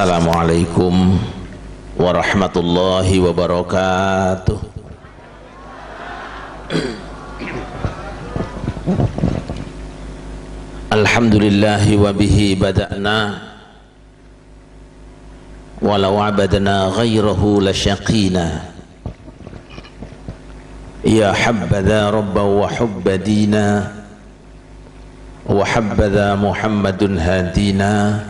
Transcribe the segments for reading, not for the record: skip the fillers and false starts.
Assalamualaikum warahmatullahi wabarakatuh. Alhamdulillahi wa bihi bada'na walau abadna ghairahu lasyaqina ya habbadha rabba wa hubba dina wa habbadha muhammadun hadina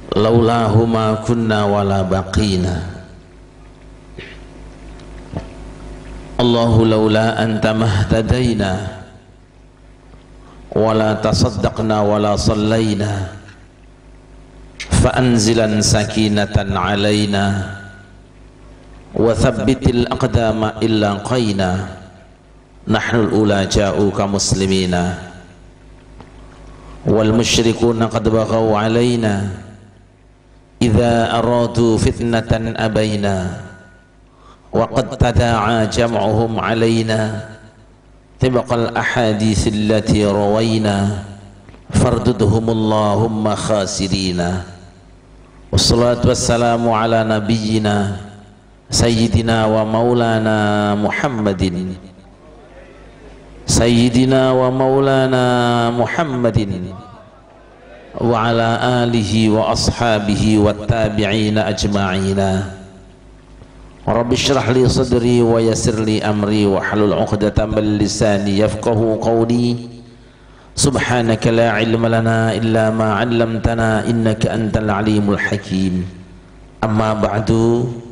laulahu ma kunna wala baqina Allahu laula anta mahtadaina wala tasaddaqna wala sallayna fa anzilan sakinatan alaina wa thabbitil aqdama illa qayna nahnu al-ula ja'uka muslimina wal musyrikuna qad baghaw alaina idza aradu fitnatan abaina wa qad tada'a jam'uhum alaina tibaqal ahadits allati rawaina fardudhum Allahumma khasirina wassalatu wassalamu ala nabiyyina sayyidina wa maulana Muhammadin sayyidina wa maulana Muhammadin wa ala alihi wa ashabihi wa tabi'ina ajma'ina rabbi syrah li sadri wa yassir li amri wa halul 'uqdatam min lisani yafqahu qawli subhanaka la ilma lana illa ma 'allamtana innaka antal alimul hakim amma ba'du.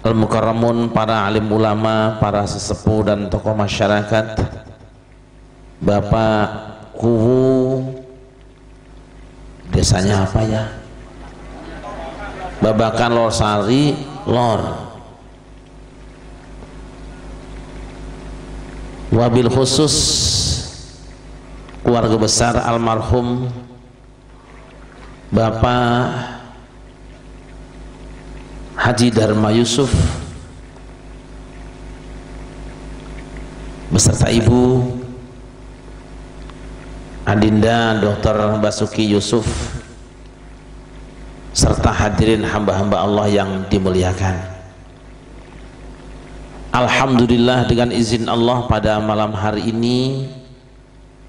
Al-mukarramun, para alim ulama, para sesepuh dan tokoh masyarakat, Bapak Kuwu, desanya apa ya? Babakan Lor Sari, Lor. Wabil khusus keluarga besar almarhum Bapak Haji Dharma Yusuf beserta Ibu Adinda Dr. Basuki Yusuf serta hadirin hamba-hamba Allah yang dimuliakan. Alhamdulillah, dengan izin Allah pada malam hari ini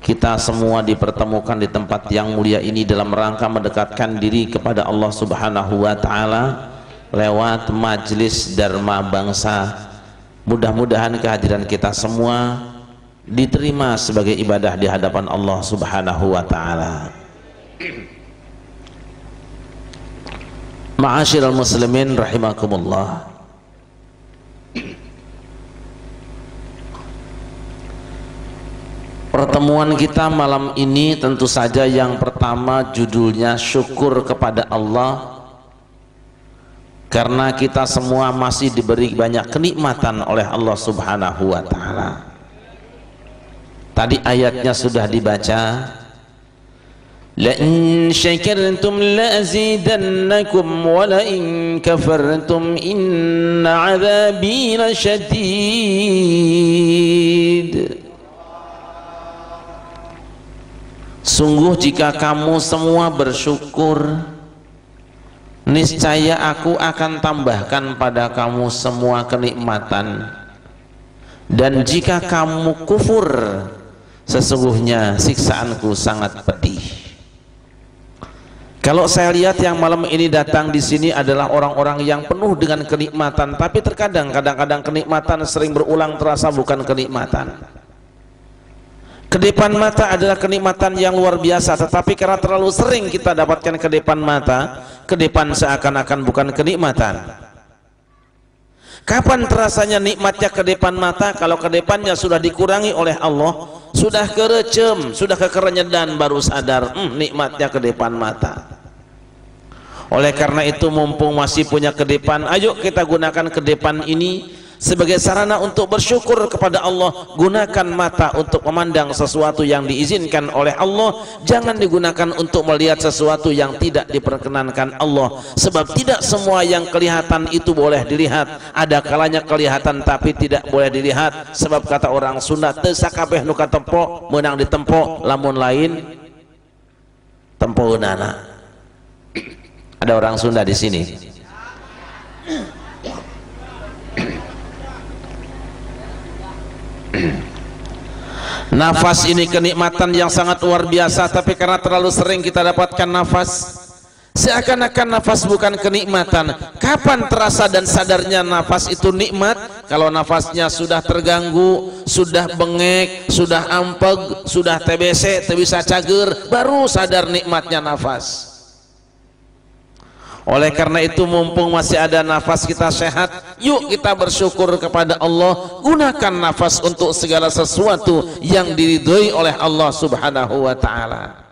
kita semua dipertemukan di tempat yang mulia ini dalam rangka mendekatkan diri kepada Allah Subhanahu wa taala lewat majelis Dharma Bangsa. Mudah-mudahan kehadiran kita semua diterima sebagai ibadah di hadapan Allah Subhanahu wa taala. Ma'asyiral muslimin rahimakumullah. Pertemuan kita malam ini tentu saja yang pertama judulnya syukur kepada Allah, karena kita semua masih diberi banyak kenikmatan oleh Allah Subhanahu wa taala. Tadi ayatnya sudah dibaca, la in syakartum la azidannakum wa la in kafartum inna 'adzabi lasyadid. Sungguh jika kamu semua bersyukur, niscaya aku akan tambahkan pada kamu semua kenikmatan, dan jika kamu kufur sesungguhnya siksaanku sangat pedih. Kalau saya lihat yang malam ini datang di sini adalah orang-orang yang penuh dengan kenikmatan, tapi terkadang kadang-kadang kenikmatan sering berulang terasa bukan kenikmatan. Kedepan mata adalah kenikmatan yang luar biasa, tetapi karena terlalu sering kita dapatkan kedepan mata, kedepan seakan-akan bukan kenikmatan. Kapan terasanya nikmatnya kedepan mata? Kalau kedepannya sudah dikurangi oleh Allah, sudah kerecem, sudah kekerenyedan, baru sadar nikmatnya kedepan mata. Oleh karena itu, mumpung masih punya kedepan, ayo kita gunakan kedepan ini sebagai sarana untuk bersyukur kepada Allah. Gunakan mata untuk memandang sesuatu yang diizinkan oleh Allah, jangan digunakan untuk melihat sesuatu yang tidak diperkenankan Allah, sebab tidak semua yang kelihatan itu boleh dilihat. Ada kalanya kelihatan tapi tidak boleh dilihat, sebab kata orang Sunda, teu sakabeh nu katempo meunang ditempo, lamun lain tempoeunana. Ada orang Sunda di sini. Nafas ini kenikmatan yang sangat luar biasa, tapi karena terlalu sering kita dapatkan nafas, seakan-akan nafas bukan kenikmatan. Kapan terasa dan sadarnya nafas itu nikmat? Kalau nafasnya sudah terganggu, sudah bengek, sudah ampeg, sudah TBC, bisa cager, baru sadar nikmatnya nafas. Oleh karena itu, mumpung masih ada nafas kita sehat, yuk kita bersyukur kepada Allah. Gunakan nafas untuk segala sesuatu yang diridhoi oleh Allah Subhanahu wa ta'ala.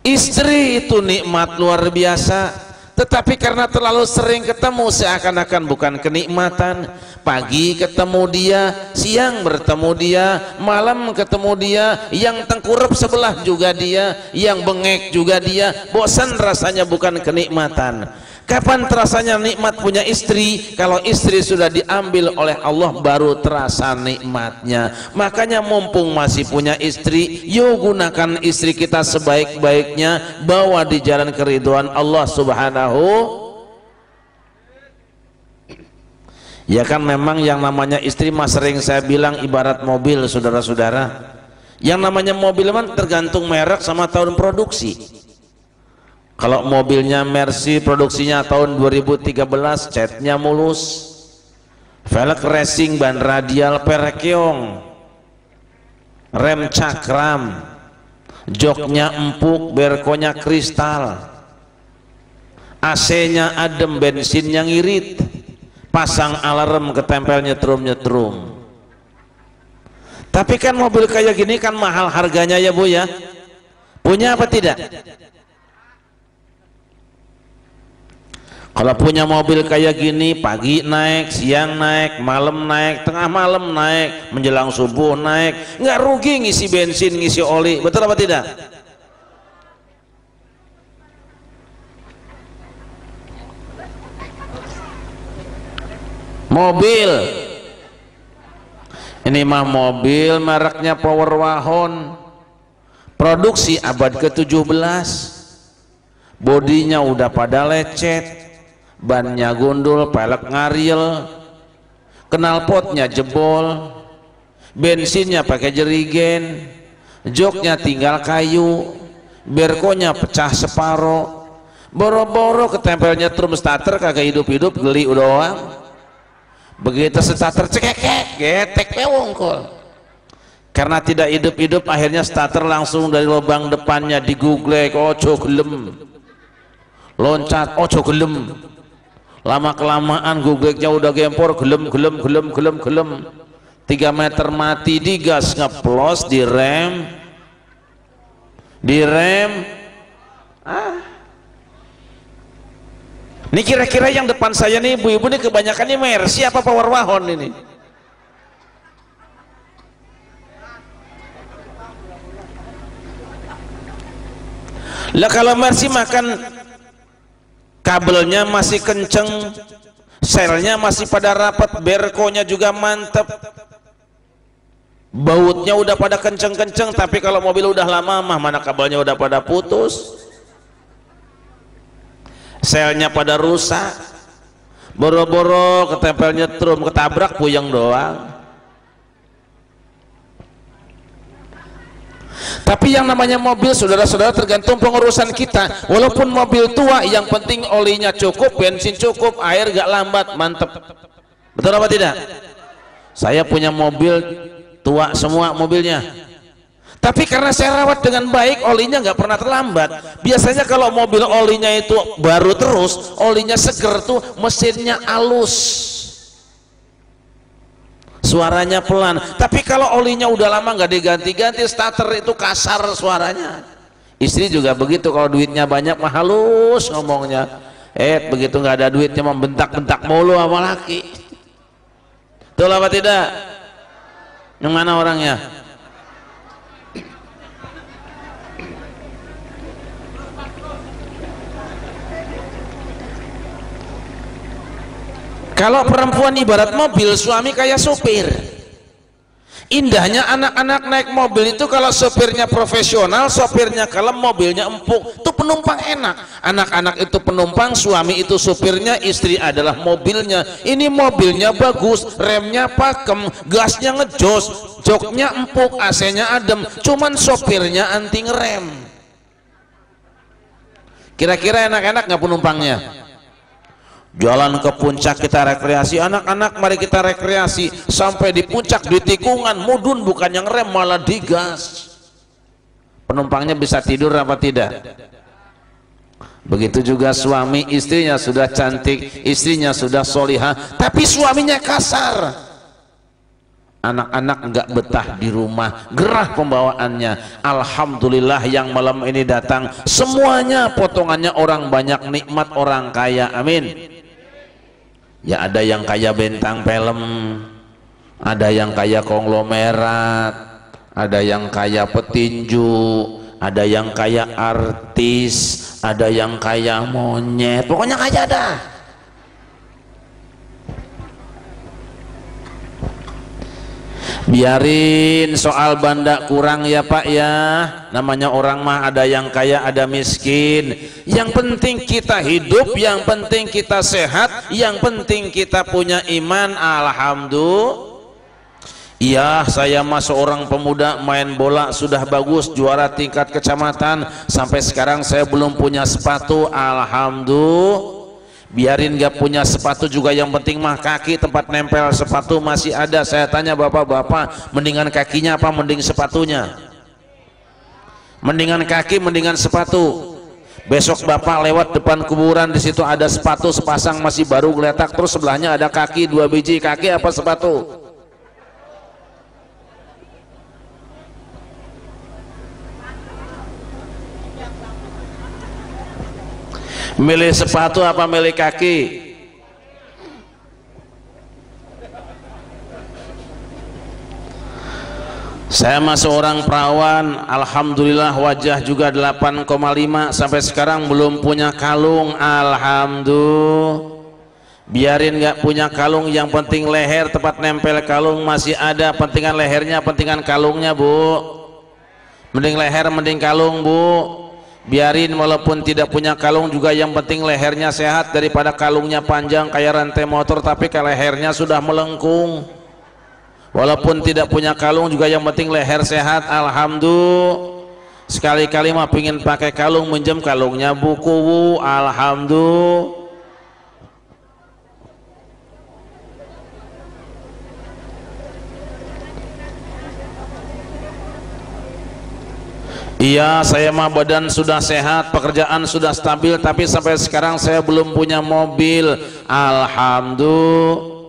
Istri itu nikmat luar biasa, tetapi karena terlalu sering ketemu seakan-akan bukan kenikmatan. Pagi ketemu dia, siang bertemu dia, malam ketemu dia, yang tengkurap sebelah juga dia, yang bengek juga dia. Bosan rasanya, bukan kenikmatan. Kapan terasanya nikmat punya istri? Kalau istri sudah diambil oleh Allah, baru terasa nikmatnya. Makanya mumpung masih punya istri, yuk gunakan istri kita sebaik-baiknya, bawa di jalan keridhaan Allah Subhanahu. Ya kan, memang yang namanya istri mah sering saya bilang ibarat mobil, saudara-saudara. Yang namanya mobil kan tergantung merek sama tahun produksi. Kalau mobilnya Mercy produksinya tahun 2013, catnya mulus, velg racing, ban radial perkeong, rem cakram, joknya empuk, berkonya kristal, AC-nya adem, bensinnya ngirit, pasang alarm, ketempel nyetrum-nyetrum. Tapi kan mobil kayak gini kan mahal harganya ya Bu ya. Punya apa tidak? Kalau punya mobil kayak gini, pagi naik, siang naik, malam naik, tengah malam naik, menjelang subuh naik, nggak rugi ngisi bensin, ngisi oli, betul apa tidak? Mobil ini mah mobil mereknya Power Wahon, produksi abad ke-17, bodinya udah pada lecet, bannya gundul, pelek ngaril, knalpotnya jebol, bensinnya pakai jerigen, joknya tinggal kayu, berkonya pecah separo, boro-boro ketempel nyetrum starter kagak hidup-hidup, geli doang. Begitu starter cekek, getek pewongkol. Karena tidak hidup-hidup, akhirnya starter langsung dari lubang depannya diguglek, ojo gelem, loncat, ojo gelem. Lama kelamaan gugleknya udah gempor, gelem 3 meter mati, digas, ngeplos, direm. Ini kira-kira yang depan saya nih ibu-ibu nih kebanyakan nih Mercy apa Power Wahon ini? Lah kalau Mercy makan kabelnya masih kenceng, selnya masih pada rapat, berkonya juga mantep, bautnya udah pada kenceng-kenceng. Tapi kalau mobil udah lama mah mana kabelnya udah pada putus, selnya pada rusak, boro-boro ketempel nyetrum, ketabrak, puyeng doang. Tapi yang namanya mobil, saudara-saudara, tergantung pengurusan kita. Walaupun mobil tua, yang penting olinya cukup, bensin cukup, air gak lambat, mantep. Betul apa tidak? Saya punya mobil tua semua mobilnya, tapi karena saya rawat dengan baik, olinya gak pernah terlambat. Biasanya kalau mobil olinya itu baru terus, olinya seger tuh, mesinnya halus, suaranya pelan. Tapi kalau olinya udah lama nggak diganti-ganti, starter itu kasar suaranya. Istri juga begitu, kalau duitnya banyak mah halus ngomongnya. Begitu nggak ada duitnya membentak-bentak mulu sama laki. Betul apa tidak? Yang mana orangnya? Kalau perempuan ibarat mobil, suami kayak supir. Indahnya anak-anak naik mobil itu kalau sopirnya profesional, sopirnya kalem, mobilnya empuk, itu penumpang enak. Anak-anak itu penumpang, suami itu sopirnya, istri adalah mobilnya. Ini mobilnya bagus, remnya pakem, gasnya ngejos, joknya empuk, AC-nya adem, cuman sopirnya anti ngerem. Kira-kira enak-enak nggak penumpangnya? Jalan ke puncak kita rekreasi, anak-anak mari kita rekreasi, sampai di puncak di tikungan mudun bukan yang rem malah digas. Penumpangnya bisa tidur apa tidak? Begitu juga suami, istrinya sudah cantik, istrinya sudah solihah, tapi suaminya kasar. Anak-anak nggak betah di rumah, gerah pembawaannya. Alhamdulillah yang malam ini datang semuanya potongannya orang banyak, nikmat orang kaya, amin. Ya ada yang kaya bintang film, ada yang kaya konglomerat, ada yang kaya petinju, ada yang kaya artis, ada yang kaya monyet, pokoknya kaya dah. Biarin soal banda kurang ya Pak ya, namanya orang mah ada yang kaya ada miskin. Yang penting kita hidup, yang penting kita sehat, yang penting kita punya iman. Alhamdulillah. Iya, saya mah seorang pemuda main bola sudah bagus, juara tingkat kecamatan, sampai sekarang saya belum punya sepatu. Alhamdulillah. Biarin gak punya sepatu juga, yang penting mah kaki tempat nempel sepatu masih ada. Saya tanya bapak-bapak, mendingan kakinya apa mending sepatunya? Mendingan kaki, mendingan sepatu. Besok bapak lewat depan kuburan, di situ ada sepatu sepasang masih baru geletak, terus sebelahnya ada kaki 2 biji, kaki apa sepatu? Milih sepatu apa milih kaki? Saya mah seorang perawan, alhamdulillah wajah juga 8,5, sampai sekarang belum punya kalung. Alhamdulillah. Biarin nggak punya kalung, yang penting leher tempat nempel kalung masih ada. Pentingan lehernya, pentingan kalungnya Bu. Mending leher mending kalung Bu. Biarin walaupun tidak punya kalung juga, yang penting lehernya sehat daripada kalungnya panjang kayak rantai motor tapi ke lehernya sudah melengkung. Walaupun tidak punya kalung juga yang penting leher sehat. Alhamdulillah. Sekali-kali mah pingin pakai kalung, minjem kalungnya buku. Alhamdulillah. Iya, saya mah badan sudah sehat, pekerjaan sudah stabil, tapi sampai sekarang saya belum punya mobil. Alhamdulillah.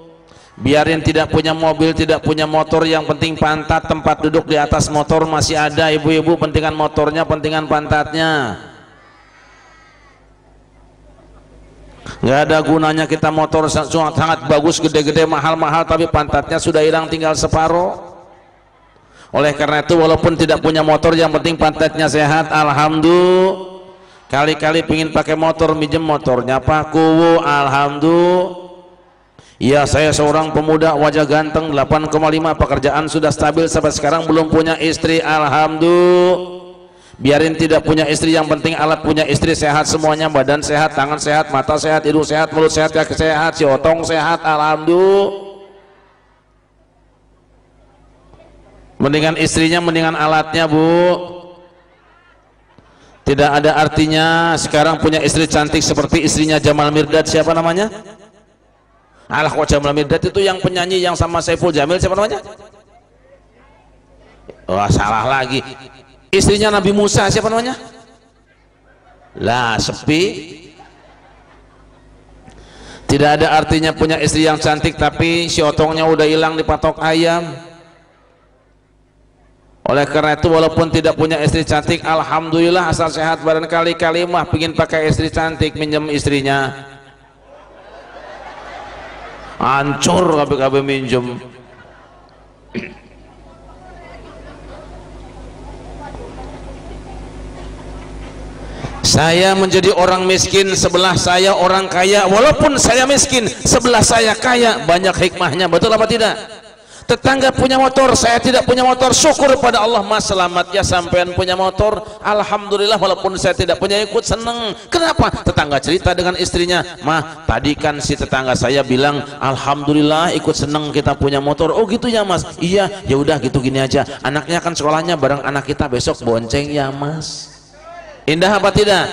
Biarin tidak punya mobil, tidak punya motor, yang penting pantat tempat duduk di atas motor masih ada. Ibu-ibu, pentingan motornya, pentingan pantatnya. Nggak ada gunanya kita motor sangat bagus, gede-gede, mahal-mahal, tapi pantatnya sudah hilang tinggal separuh. Oleh karena itu walaupun tidak punya motor, yang penting pantatnya sehat. Alhamdulillah. Kali-kali pingin pakai motor, minjem motornya Pak Kuwu. Alhamdulillah. Ya, saya seorang pemuda wajah ganteng, 8,5, pekerjaan sudah stabil, sampai sekarang belum punya istri. Alhamdulillah. Biarin tidak punya istri, yang penting alat punya istri sehat semuanya, badan sehat, tangan sehat, mata sehat, hidung sehat, mulut sehat, kaki sehat, si otong sehat. Alhamdulillah. Mendingan istrinya, mendingan alatnya Bu. Tidak ada artinya sekarang punya istri cantik seperti istrinya Jamal Mirdad. Siapa namanya? Alah, kok Jamal Mirdad itu yang penyanyi yang sama Saiful Jamil, siapa namanya? Wah, salah lagi. Istrinya Nabi Musa, siapa namanya? Lah, sepi. Tidak ada artinya punya istri yang cantik tapi si otongnya udah hilang dipatok ayam. Oleh karena itu walaupun tidak punya istri cantik, alhamdulillah asal sehat badan. Kali-kali mah pingin pakai istri cantik, minjem istrinya hancur, kabeh minjem. Saya menjadi orang miskin, sebelah saya orang kaya. Walaupun saya miskin, sebelah saya kaya. Banyak hikmahnya, betul apa tidak? Tetangga punya motor, saya tidak punya motor. Syukur pada Allah, mas, selamat ya sampean punya motor. Alhamdulillah, walaupun saya tidak punya, ikut seneng. Kenapa? Tetangga cerita dengan istrinya, mah tadi kan si tetangga saya bilang alhamdulillah ikut seneng kita punya motor. Oh gitu ya mas? Iya. Ya udah gitu, gini aja, anaknya kan sekolahnya bareng anak kita, besok bonceng ya mas. Indah apa tidak?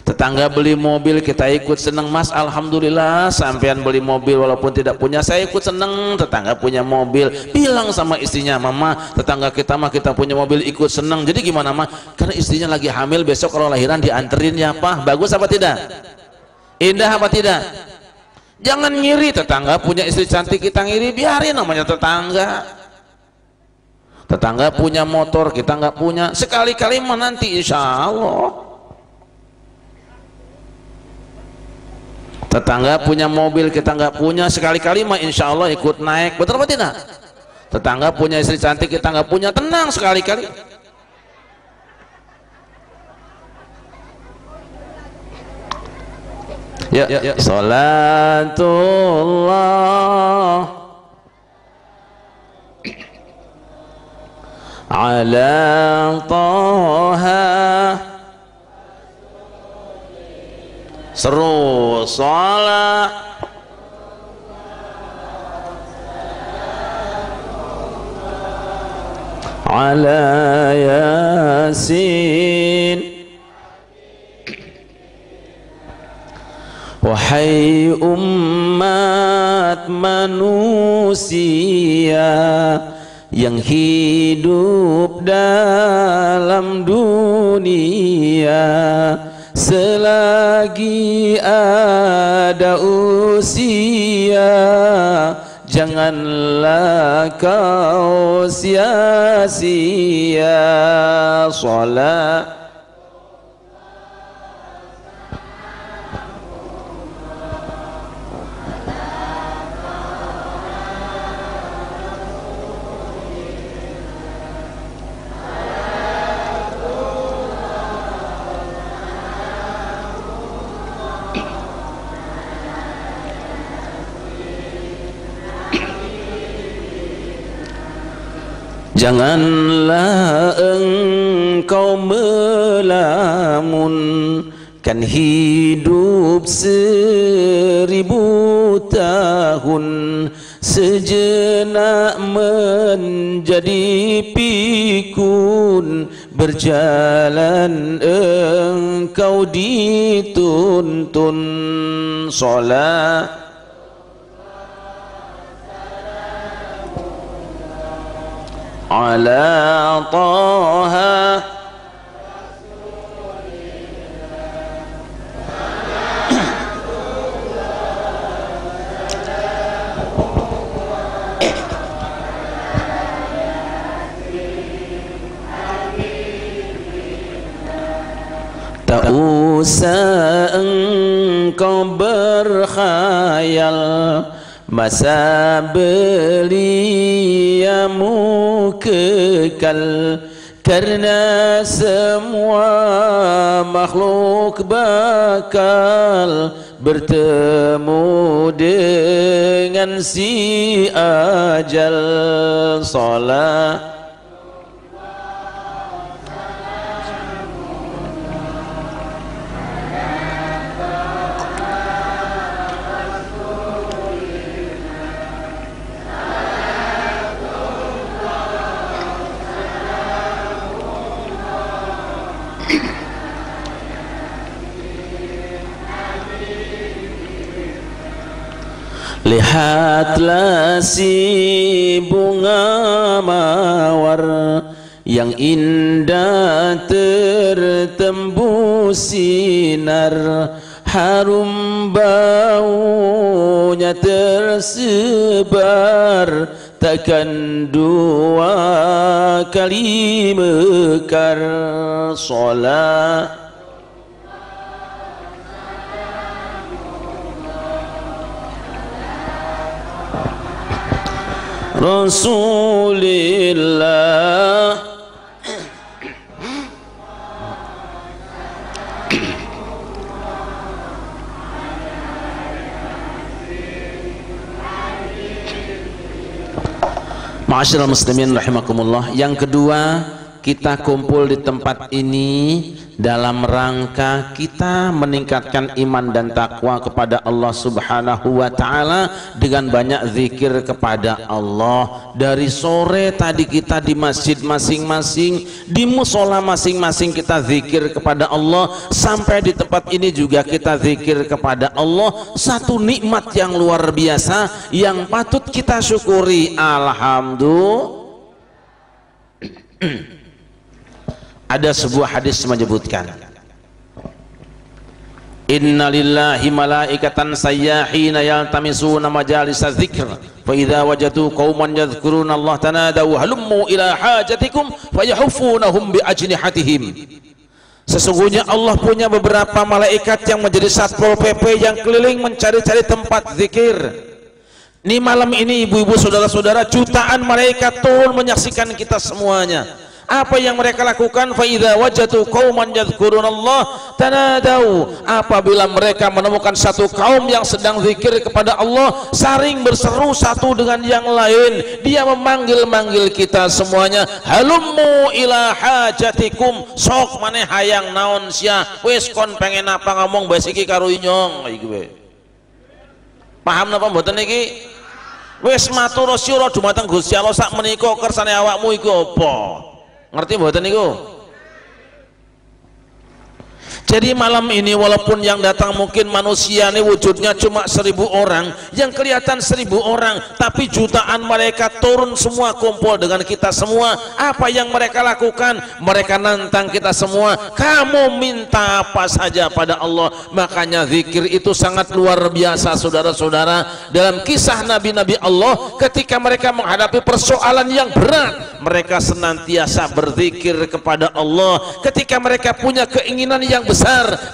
Tetangga beli mobil, kita ikut seneng, mas, alhamdulillah sampean beli mobil walaupun tidak punya, saya ikut seneng. Tetangga punya mobil, bilang sama istrinya, mama, tetangga kita mah kita punya mobil, ikut seneng. Jadi gimana mah? Karena istrinya lagi hamil, besok kalau lahiran dianterin ya pak. Bagus apa tidak? Indah apa tidak? Jangan ngiri, tetangga punya istri cantik kita ngiri, biarin, namanya tetangga. Tetangga punya motor, kita nggak punya, sekali-kali mah nanti insya Allah. Tetangga punya mobil, kita nggak punya, sekali-kali mah insya Allah ikut naik. Betul apa tidak? Tetangga punya istri cantik, kita nggak punya, tenang sekali-kali. Ya, salatullah ala Taha, seru salat ala Yasin. Wahai umat manusia yang hidup dalam dunia, selagi ada usia, janganlah kau sia-sia salat janganlah engkau melamun, kan hidup 1000 tahun, sejenak menjadi pikun, berjalan engkau dituntun salat ala Taha, tak usah engkau berkhayal masa beliamu kekal, karena semua makhluk bakal bertemu dengan si ajal salat Lihatlah si bunga mawar yang indah tertembus sinar, harum baunya tersebar, takkan dua kali mekar salat Rasulillah. Ma'asyiral muslimin rahimakumullah, yang kedua, kita kumpul di tempat ini dalam rangka kita meningkatkan iman dan takwa kepada Allah Subhanahu wa taala dengan banyak zikir kepada Allah. Dari sore tadi kita di masjid masing-masing, di musola masing-masing kita zikir kepada Allah, sampai di tempat ini juga kita zikir kepada Allah. Satu nikmat yang luar biasa yang patut kita syukuri. Alhamdulillah. Ada sebuah hadis menyebutkan, inna lillahi malaikatan sayyahina yaltamisuna majalisa dzikr fa idza wajadu qauman yadhkuruna Allah tanadaw halummu ila hajatikum fayahuffunahum bi ajnihatihim. Sesungguhnya Allah punya beberapa malaikat yang menjadi satpol PP yang keliling mencari-cari tempat zikir. Ini malam ini ibu-ibu saudara-saudara, jutaan malaikat turun menyaksikan kita semuanya. Apa yang mereka lakukan? Fa idza wajadu qauman yadhkurunallah tanadau. Apabila mereka menemukan satu kaum yang sedang zikir kepada Allah, saling berseru satu dengan yang lain. Dia memanggil-manggil kita semuanya, halummu ila hajatikum, sok maneh hayang naon sia, wis kon pengen apa ngomong bae iki karo inyong iki we. Paham napa mboten iki? Wis matur syura dumateng Gusti Allah sak menika kersane awakmu iku apa? Ngerti mboten niku? Jadi malam ini walaupun yang datang mungkin manusia ini wujudnya cuma 1000 orang, yang kelihatan 1000 orang, tapi jutaan malaikat turun semua kumpul dengan kita semua. Apa yang mereka lakukan? Mereka nantang kita semua, kamu minta apa saja pada Allah. Makanya zikir itu sangat luar biasa saudara-saudara. Dalam kisah nabi-nabi Allah, ketika mereka menghadapi persoalan yang berat, mereka senantiasa berzikir kepada Allah. Ketika mereka punya keinginan yang besar,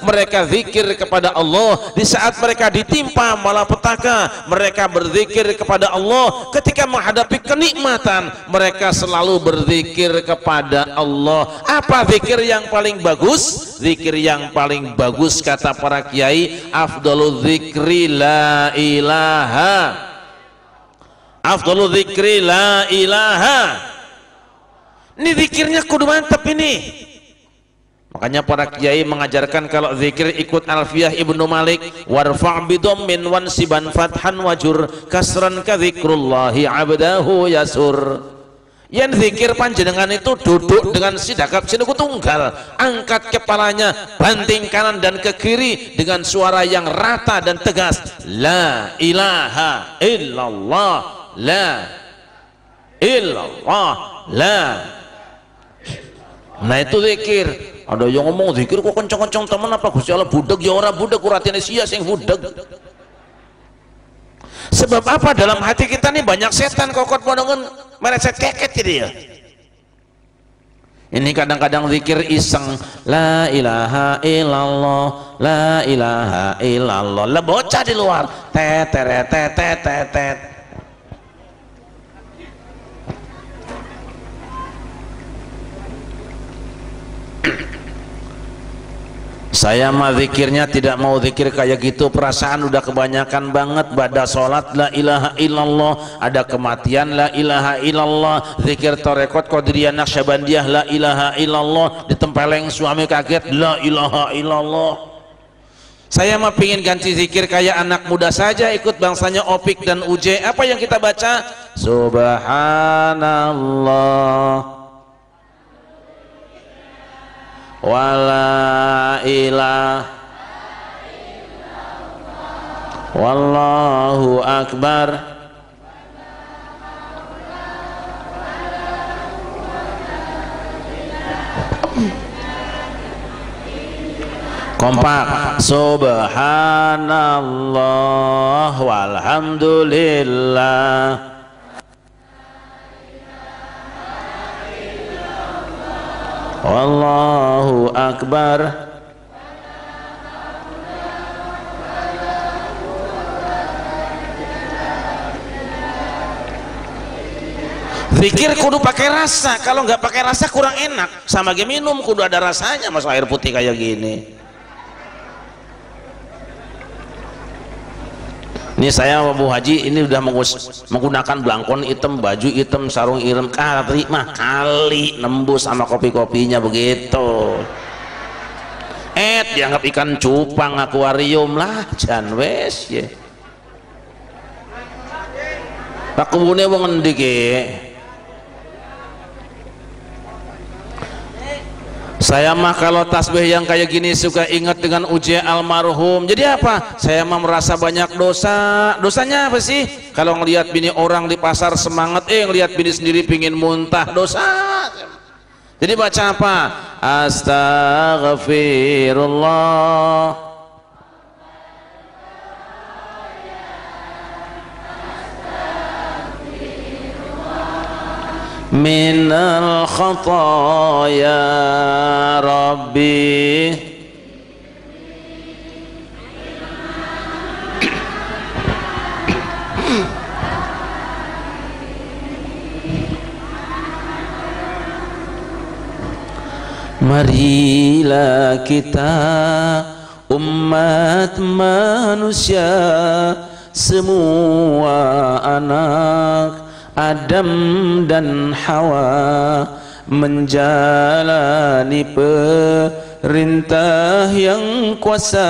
mereka zikir kepada Allah. Di saat mereka ditimpa malapetaka, mereka berzikir kepada Allah. Ketika menghadapi kenikmatan, mereka selalu berzikir kepada Allah. Apa zikir yang paling bagus? Zikir yang paling bagus kata para kiai, afdhalul zikri la ilaha, afdhalul zikri la ilaha. Ini zikirnya kudu mantap ini. Makanya para kiai mengajarkan kalau zikir ikut Alfiyah Ibnu Malik, warfa' bidhammin wansiban fathan wajur kasran ka dzikrullahi abdahu yasur. Yang zikir panjenengan itu duduk dengan sidakap sinuku tunggal, angkat kepalanya banting kanan dan ke kiri dengan suara yang rata dan tegas, la ilaha illallah, la illallah, la. Nah itu zikir. Ada yang ngomong zikir kok kencang-kencang teman, apa Gusti Allah budeg? Ya ora budeg, kuratine sia sing budeg. Sebab apa? Dalam hati kita nih banyak setan kokot monongan mereset keket jadi ya. Ini kadang-kadang zikir iseng, la ilaha illallah, la ilaha illallah. Lah bocah di luar, tet tet tet tet tet. Saya mah zikirnya tidak mau zikir kayak gitu, perasaan udah kebanyakan banget. Bada sholat la ilaha illallah, ada kematian la ilaha illallah, zikir tarekat qadiriyah naqsyabandiyah la ilaha illallah, ditempeleng suami kaget la ilaha illallah. Saya mah pingin ganti zikir kayak anak muda saja, ikut bangsanya Opik dan UJ. Apa yang kita baca? Subhanallah wala ilah wallahu akbar kompak, subhanallah walhamdulillah wallahu akbar. Zikir kudu pakai rasa, kalau nggak pakai rasa kurang enak. Sama kayak minum kudu ada rasanya, mas air putih kayak gini. Ini saya Bu Haji ini udah menggunakan belangkon hitam, baju hitam, sarung hitam, kali mah kali nembus sama kopi-kopinya begitu. Dianggap ikan cupang akuarium lah, jan wes ya. Tak kebune wong endi ki? Saya mah kalau tasbih yang kayak gini suka ingat dengan uji almarhum. Jadi apa? Saya mah merasa banyak dosa. Dosanya apa sih? Kalau ngelihat bini orang di pasar semangat, ngelihat bini sendiri pingin muntah, dosa. Jadi baca apa? Astaghfirullah minal khataya rabbi marilah kita umat manusia semua anak Adam dan Hawa menjalani perintah yang kuasa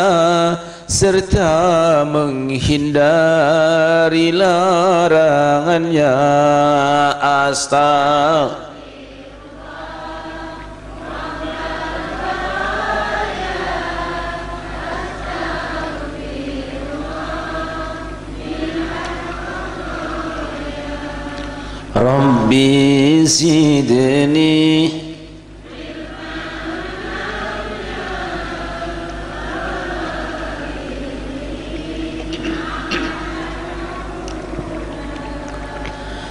serta menghindari larangannya. Astagfirullah Rabbi zidni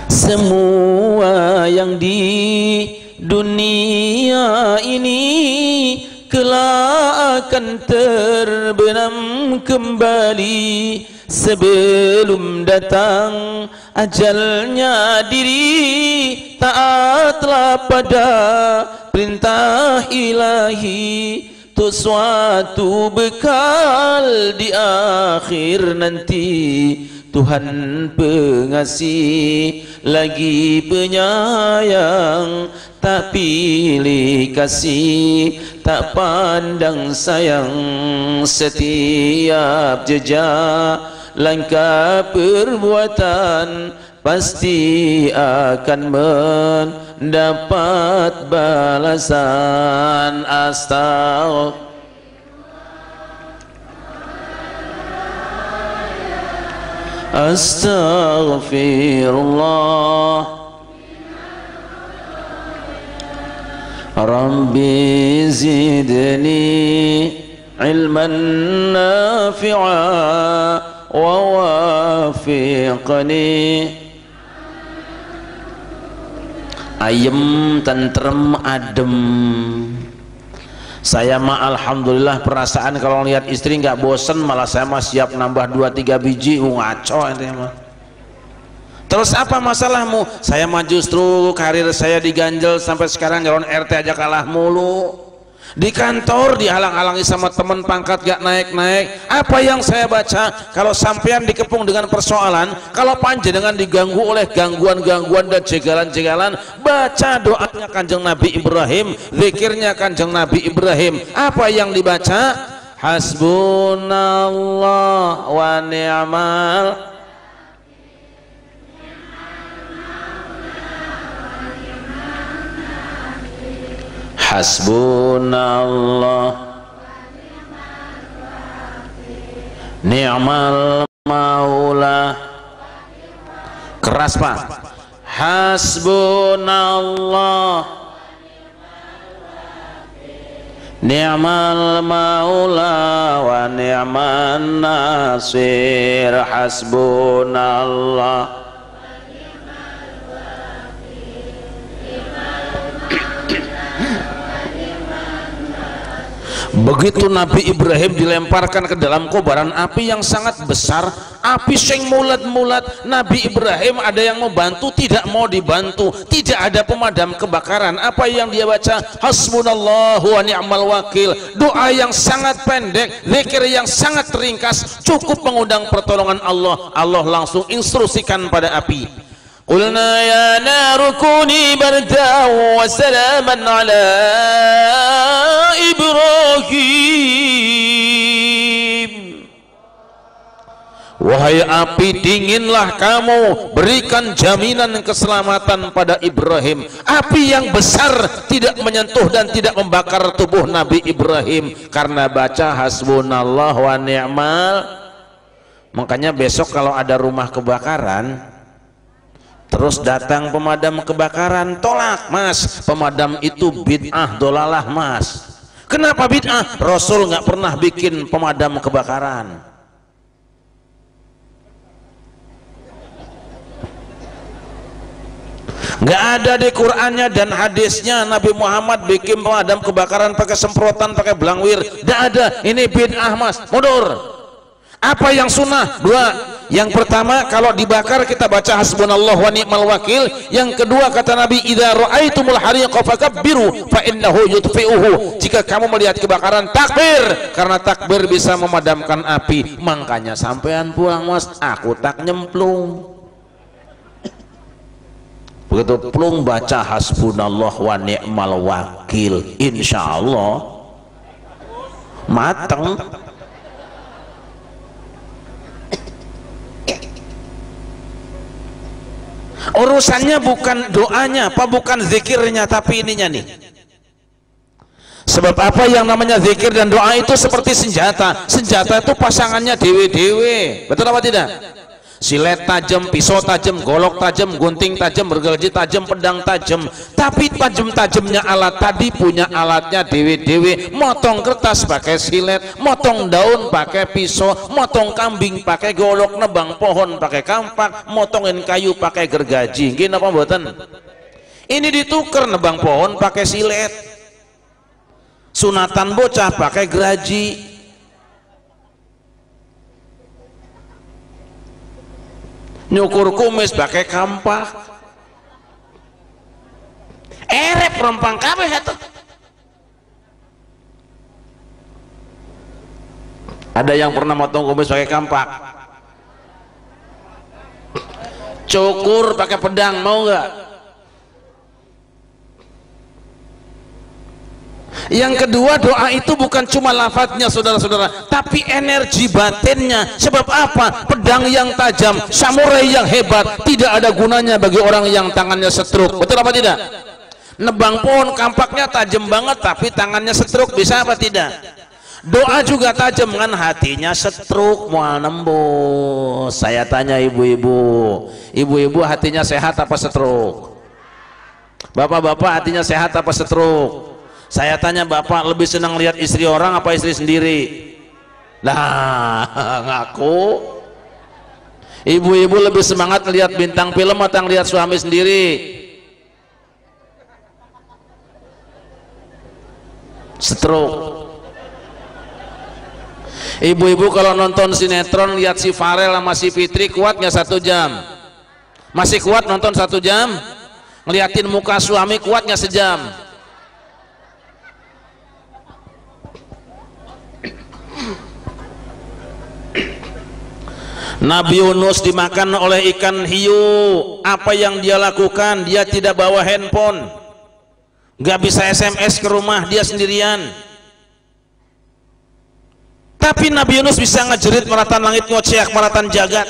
semua yang di dunia ini kelak akan terbenam kembali sebelum datang ajalnya diri. Taatlah pada perintah ilahi untuk suatu bekal di akhir nanti. Tuhan pengasih lagi penyayang, tak pilih kasih, tak pandang sayang. Setiap jejak langkah perbuatan pasti akan mendapat balasan. Astagfirullah Astaghfirullah Rabbi zidni ilman nafi'a wa wafiqni. Ayem tentrem adem. Saya mah alhamdulillah perasaan kalau lihat istri nggak bosen, malah saya mah siap nambah 2-3 biji. Ngaco ini mah. Terus apa masalahmu? Saya mah justru karir saya diganjel sampai sekarang calon RT aja kalah mulu. Di kantor dihalang-halangi sama teman pangkat gak naik-naik. Apa yang saya baca, kalau sampean dikepung dengan persoalan, kalau panjenengan diganggu oleh gangguan-gangguan dan jegalan-jegalan, baca doanya Kanjeng Nabi Ibrahim, zikirnya Kanjeng Nabi Ibrahim. Apa yang dibaca? Hasbunallah wa ni'mal Hasbunallah ni'mal maula. Keras Pak. Hasbunallah ni'mal maula wa ni'man nasir. Hasbunallah Begitu Nabi Ibrahim dilemparkan ke dalam kobaran api yang sangat besar, api sing mulat-mulat, Nabi Ibrahim ada yang mau bantu, tidak mau dibantu, tidak ada pemadam kebakaran. Apa yang dia baca? Hasbunallahu wa ni'mal wakil. Doa yang sangat pendek, zikir yang sangat ringkas, cukup mengundang pertolongan Allah. Allah langsung instruksikan pada api, qulna ya naru kuni bardan wa salaman ala Ibrahim. Wahai api, dinginlah kamu, berikan jaminan keselamatan pada Ibrahim. Api yang besar tidak menyentuh dan tidak membakar tubuh Nabi Ibrahim karena baca hasbunallah wa ni'mal. Makanya besok kalau ada rumah kebakaran, terus datang pemadam kebakaran, tolak, mas, pemadam itu bid'ah, dolalah, mas. Kenapa bid'ah? Rasul nggak pernah bikin pemadam kebakaran. Nggak ada di Qur'annya dan hadisnya Nabi Muhammad bikin pemadam kebakaran pakai semprotan, pakai belangwir. Nggak ada. Ini bid'ah, mas, mundur. Apa yang sunnah? Dua. Yang pertama, kalau dibakar kita baca hasbunallah wa ni'mal wakil. Yang kedua, kata Nabi, idza ra'aitumul hariqa fakabbiru fa innahu yutfi'uhu. Jika kamu melihat kebakaran, takbir, karena takbir bisa memadamkan api. Makanya sampean pulang, mas, aku tak nyemplung. Begitu plung baca hasbunallah wa ni'mal wakil, insyaallah mateng. Urusannya bukan doanya, apa bukan zikirnya, tapi ininya nih. Sebab apa yang namanya zikir dan doa itu seperti senjata. Senjata itu pasangannya dewe-dewe. Betul apa tidak? Silet tajam, pisau tajam, golok tajam, gunting tajam, bergergaji tajam, pedang tajam. Tapi tajam-tajamnya alat tadi punya alatnya dewe-dewe. Motong kertas pakai silet, motong daun pakai pisau, motong kambing pakai golok, nebang pohon pakai kampak, motongin kayu pakai gergaji. Gini apa mboten? Ini ditukar, nebang pohon pakai silet, sunatan bocah pakai geraji, nyukur kumis pakai kampak, erep rempang kabeh itu. Ada yang pernah motong kumis pakai kampak? Cukur pakai pedang, mau nggak? Yang kedua, doa itu bukan cuma lafadznya saudara-saudara, tapi energi batinnya. Sebab apa? Pedang yang tajam, samurai yang hebat tidak ada gunanya bagi orang yang tangannya setruk. Betul apa tidak? Nebang pohon kampaknya tajam banget tapi tangannya setruk, bisa apa tidak? Doa juga tajam kan, hatinya setruk mau nembus. Saya tanya ibu-ibu, ibu-ibu hatinya sehat apa setruk? Bapak-bapak hatinya sehat apa setruk? Saya tanya bapak, lebih senang lihat istri orang apa istri sendiri? Nah, ngaku. Ibu-ibu lebih semangat lihat bintang film atau lihat suami sendiri? Stroke. Ibu-ibu kalau nonton sinetron lihat si Farel sama si Fitri, kuat nggak 1 jam? Masih kuat nonton 1 jam? Ngeliatin muka suami kuat nggak sejam? Nabi Yunus dimakan oleh ikan hiu. Apa yang dia lakukan? Dia tidak bawa handphone, nggak bisa SMS ke rumah, dia sendirian. Tapi Nabi Yunus bisa ngejerit maratan langit, ngoceh maratan jagat.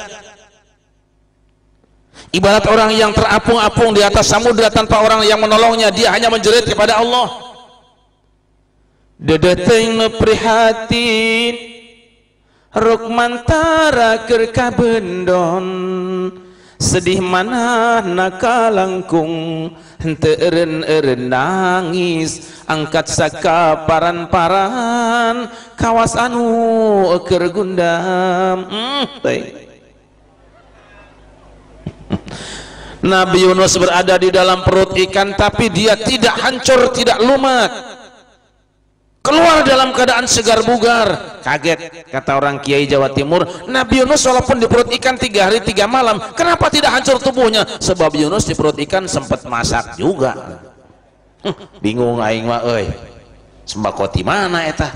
Ibarat orang yang terapung-apung di atas samudra tanpa orang yang menolongnya, dia hanya menjerit kepada Allah. Dedeteng prihatin Rukmantara kerkabendon, sedih mana nakalangkung, henteren-eren nangis, angkat saka paran-paran, kawas anu eker gundam. Nabi Yunus berada di dalam perut ikan, tapi dia tidak hancur, tidak lumat. Keluar keluar dalam keadaan segar bugar. Kaget kata orang Kiai Jawa Timur, Nabi Yunus walaupun di perut ikan 3 hari 3 malam, kenapa tidak hancur tubuhnya? Sebab Yunus di perut ikan sempat masak juga. Bingung aing mah euy, sembako ti mana eta?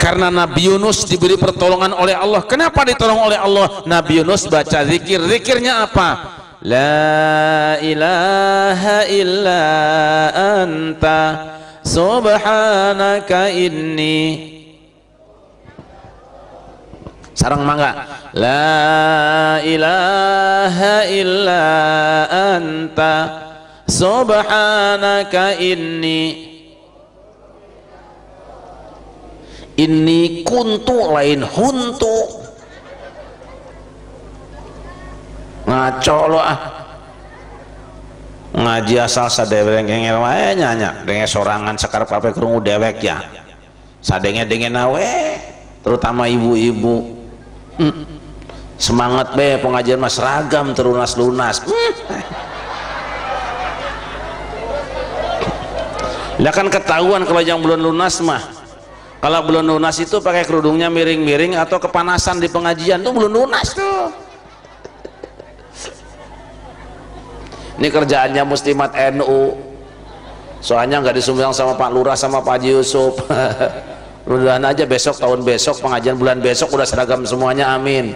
Karena Nabi Yunus diberi pertolongan oleh Allah. Kenapa ditolong oleh Allah? Nabi Yunus baca zikir. Zikirnya apa? La ilaha illa anta subhanaka inni. Sarang mangga. La ilaha illa anta subhanaka inni. Ini kuntu lain huntu. Ngaco lo ah. Ngaji asal sadewek ngengel wae nyanya denge sorangan sekar pape krungu dewek ya. Sadenge dengen nawe terutama ibu-ibu. Semangat be pengajian mas seragam terunas-lunas. Lah kan ketahuan kalau yang belum lunas mah. Kalau belum lunas itu pakai kerudungnya miring-miring atau kepanasan di pengajian tuh belum lunas tuh. Ini kerjaannya Muslimat NU. Soalnya nggak disumbang sama Pak Lurah sama Pak Haji Yusuf. Mudah-mudahan aja besok tahun besok pengajian bulan besok udah seragam semuanya, amin.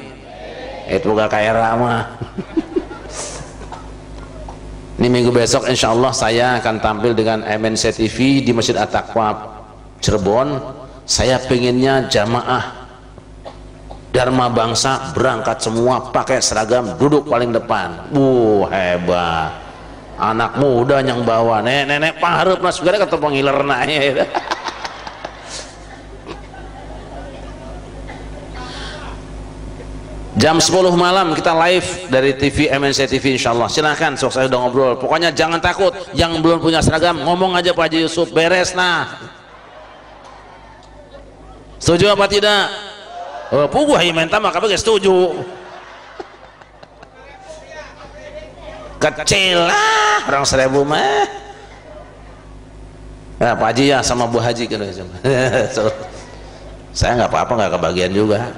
Itu gak kayak ramah. Ini minggu besok insya Allah saya akan tampil dengan MNC TV di Masjid At-Taqwa Cirebon. Saya pengennya jamaah Dharma Bangsa berangkat semua pakai seragam, duduk paling depan. Hebat. Anak muda yang bawa, nenek pahareup na segala kata pengilerna. Jam 10 malam kita live dari TV MNC TV insyaallah. Silahkan, sok saya udah ngobrol. Pokoknya jangan takut, yang belum punya seragam ngomong aja Pak Haji Yusuf, beres nah. Setuju apa tidak? Oh, puguh minta maka bagi setuju. Kecil lah orang 1000 mah. Ya Pak Haji ya sama Bu Haji kan. So, saya nggak apa-apa, nggak kebagian juga.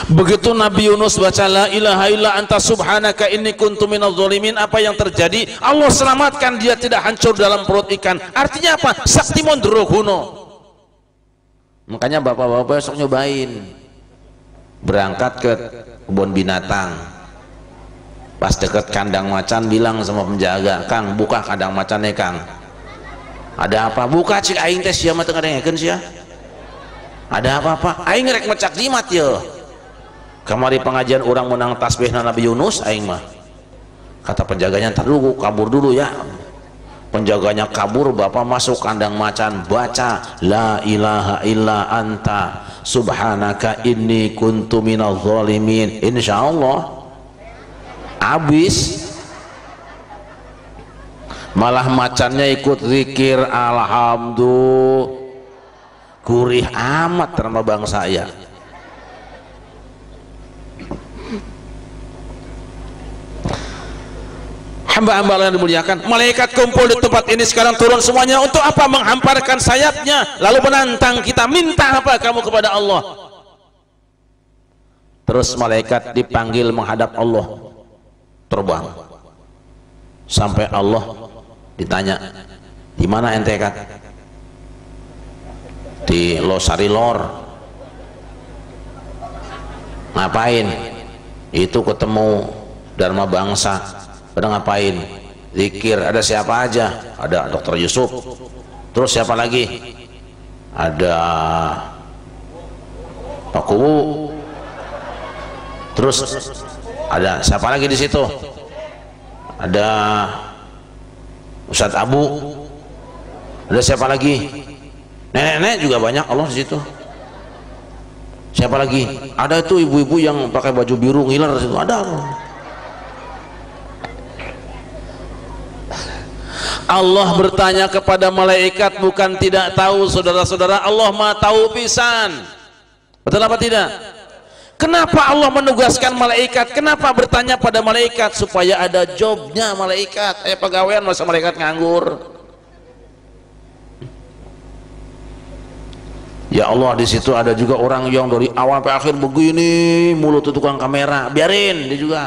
Begitu Nabi Yunus baca la ilaha illa anta subhanaka inni kuntu minadz zalimin, apa yang terjadi? Allah selamatkan dia, tidak hancur dalam perut ikan. Artinya apa? Sakti mondroguno. Makanya bapak-bapak besok nyobain berangkat ke kebun binatang, pas deket kandang macan bilang sama penjaga, Kang buka kandang macannya Kang. Ada apa? Buka cik aing teh sia mah teu ngadengekeun sia. Ada apa-apa? Aing rek mecak jimat ye. Kamari pengajian orang menang tasbih Nabi Yunus aing mah. Kata penjaganya, ntar dulu kabur dulu ya. Penjaganya kabur, bapak masuk kandang macan, baca la ilaha illa anta subhanaka inni kuntu minadz zalimin. Insyaallah habis. Malah macannya ikut zikir alhamdulillah. Gurih amat nama bangsa saya. Hamba-hamba yang dimuliakan, malaikat kumpul di tempat ini sekarang, turun semuanya untuk apa? Menghamparkan sayapnya lalu menantang kita, minta apa kamu kepada Allah. Terus malaikat dipanggil menghadap Allah, terbang sampai Allah ditanya, di mana ente Kak? Di Losari Lor. Ngapain? Itu ketemu Dharma Bangsa. Pada ngapain? Zikir. Ada siapa aja? Ada Dr. Yusuf. Terus siapa lagi? Ada Pak Kubu. Terus ada siapa lagi di situ? Ada Ustadz Abu. Ada siapa lagi? Nenek-nenek juga banyak Allah di situ. Siapa lagi? Ada itu ibu-ibu yang pakai baju biru ngiler di situ. Ada. Allah bertanya kepada malaikat, bukan tidak tahu saudara-saudara, Allah Maha tahu pisan. Betul apa tidak? Kenapa Allah menugaskan malaikat? Kenapa bertanya pada malaikat? Supaya ada jobnya malaikat. Pegawaian masa malaikat nganggur? Ya Allah, di situ ada juga orang yang dari awal sampai akhir begini, mulut tukang kamera, biarin dia juga.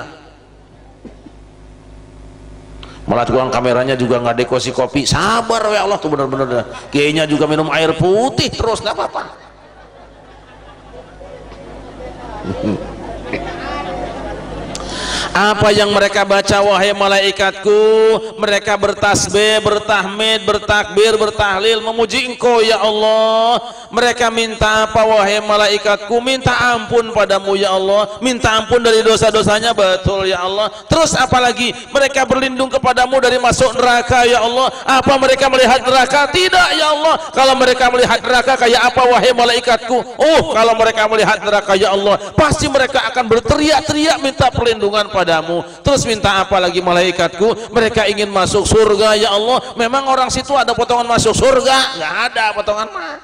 Malah tukang kameranya juga nggak dekosi kopi, sabar ya Allah tuh bener-bener. Kayaknya juga minum air putih terus, nggak apa-apa. Apa yang mereka baca wahai malaikatku? Mereka bertasbih, bertahmid, bertakbir, bertahlil, memuji engkau ya Allah. Mereka minta apa wahai malaikatku? Minta ampun padamu ya Allah, minta ampun dari dosa-dosanya, betul ya Allah. Terus apalagi? Mereka berlindung kepadamu dari masuk neraka ya Allah. Apa mereka melihat neraka? Tidak ya Allah. Kalau mereka melihat neraka kayak apa wahai malaikatku? Oh, kalau mereka melihat neraka ya Allah, pasti mereka akan berteriak-teriak minta perlindungan padamu. Terus minta apa lagi malaikatku? Mereka ingin masuk surga ya Allah. Memang orang situ ada potongan masuk surga? Nggak ada potongan mah.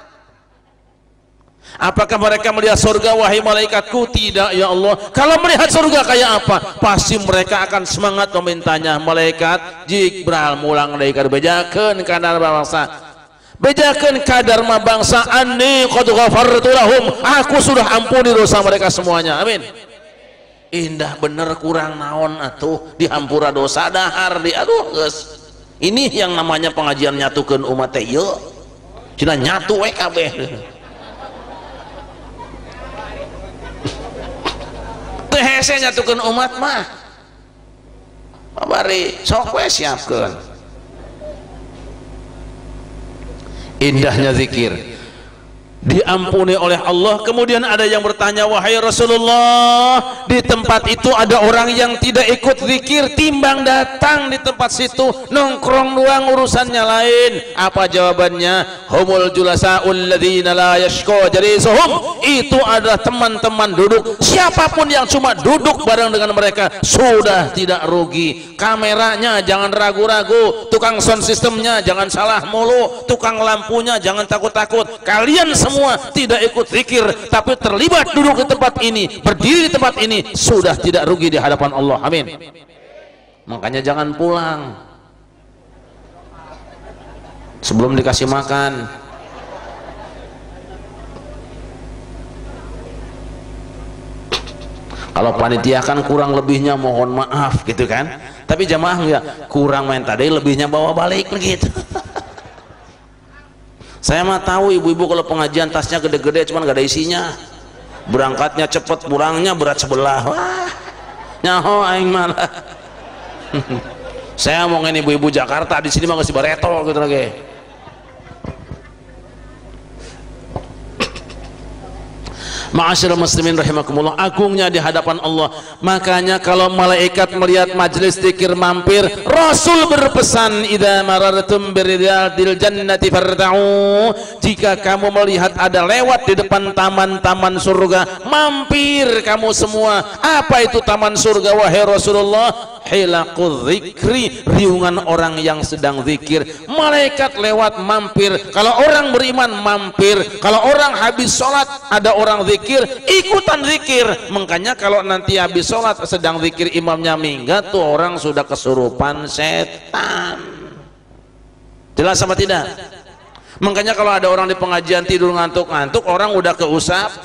Apakah mereka melihat surga wahai malaikatku? Tidak ya Allah. Kalau melihat surga kayak apa? Pasti mereka akan semangat memintanya. Malaikat Jibril mulang dari bejakeun kadar bangsa, bejakeun kadar mah bangsa, anni qad ghafartu lahum, aku sudah ampuni dosa mereka semuanya. Amin. Indah bener, kurang naon atuh dihampura dosa dahar di aduh geus. Ini yang namanya pengajian nyatukeun umat teh yeuh. Cenah nyatu we kabeh. Teu hese nyatukeun umat mah. Babari sok we siapkeun. Indahnya zikir, diampuni oleh Allah. Kemudian ada yang bertanya, wahai Rasulullah, di tempat itu ada orang yang tidak ikut zikir, timbang datang di tempat situ nongkrong doang, urusannya lain. Apa jawabannya? Humul julasaul ladzina la yashqa jalisuhum, itu adalah teman-teman duduk. Siapapun yang cuma duduk bareng dengan mereka sudah tidak rugi. Kameranya jangan ragu-ragu, tukang sound systemnya jangan salah mulu, tukang lampunya jangan takut-takut. Kalian semua tidak ikut zikir tapi terlibat duduk di tempat ini, berdiri di tempat ini, sudah tidak rugi di hadapan Allah. Amin. Makanya jangan pulang sebelum dikasih makan. Kalau panitia kan kurang lebihnya mohon maaf gitu kan, tapi jamaah enggak, kurang main tadi lebihnya bawa balik begitu. Saya mah tahu ibu-ibu kalau pengajian tasnya gede-gede cuman gak ada isinya, berangkatnya cepet pulangnya berat sebelah. Wah nyaho aing malah. Saya ngomongin ibu-ibu Jakarta, di sini mah ngasih bareto gitu lagi. Ma'asyiral muslimin rahimakumullah, agungnya di hadapan Allah. Makanya kalau malaikat melihat majelis zikir mampir, Rasul berpesan, idza marartum biridadil jannati farta'u, jika kamu melihat ada lewat di depan taman-taman surga, mampir kamu semua. Apa itu taman surga wahai Rasulullah? Hilaqul zikri, riungan orang yang sedang zikir. Malaikat lewat mampir. Kalau orang beriman mampir, kalau orang habis sholat ada orang zikir, ikutan zikir. Makanya kalau nanti habis sholat sedang zikir imamnya minggat, tuh orang sudah kesurupan setan. Jelas sama tidak? Makanya kalau ada orang di pengajian tidur ngantuk-ngantuk, orang udah keusap.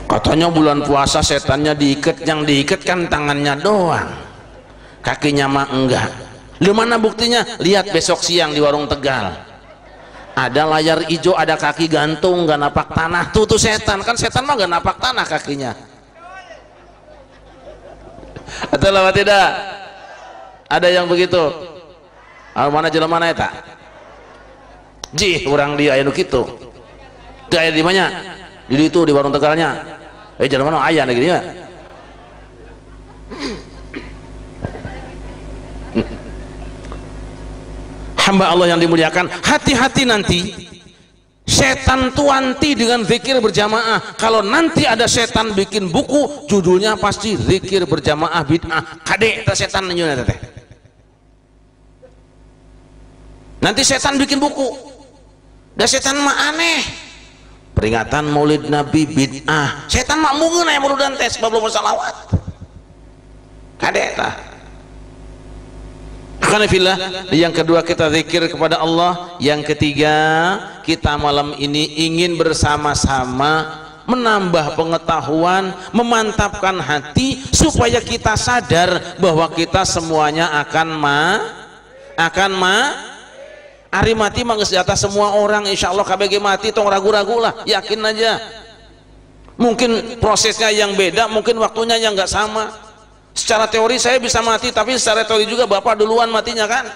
Katanya bulan puasa setannya diikat, yang diikat kan tangannya doang, kakinya mah enggak. Lu mana buktinya? Lihat besok siang di warung Tegal ada layar hijau, ada kaki gantung nggak napak tanah, tuh setan. Kan setan mah nggak napak tanah kakinya. Atau lewat tidak? Ada yang begitu? Mana jalan mana ya tak? Jih, orang dia anu kitu. Itu aya di mana? Di itu di warung Tegalnya. Jalan mana ayah negeri ya? Hamba Allah yang dimuliakan, hati-hati nanti setan tuanti dengan zikir berjamaah. Kalau nanti ada setan bikin buku judulnya pasti zikir berjamaah bid'ah, kade setan nanya teh. Nanti setan bikin buku Da setan mah aneh. Peringatan Maulid Nabi bid'ah. Setan mah mungeun aya muludan tes bablu salawat. Kade tah. Alhamdulillah. Yang kedua kita zikir kepada Allah. Yang ketiga kita malam ini ingin bersama-sama menambah pengetahuan, memantapkan hati supaya kita sadar bahwa kita semuanya akan hari mati mah geus di atas semua orang. Insyaallah KBG mati tong ragu-ragu lah, yakin aja. Mungkin prosesnya yang beda, mungkin waktunya yang nggak sama. Secara teori saya bisa mati, tapi secara teori juga Bapak duluan matinya kan.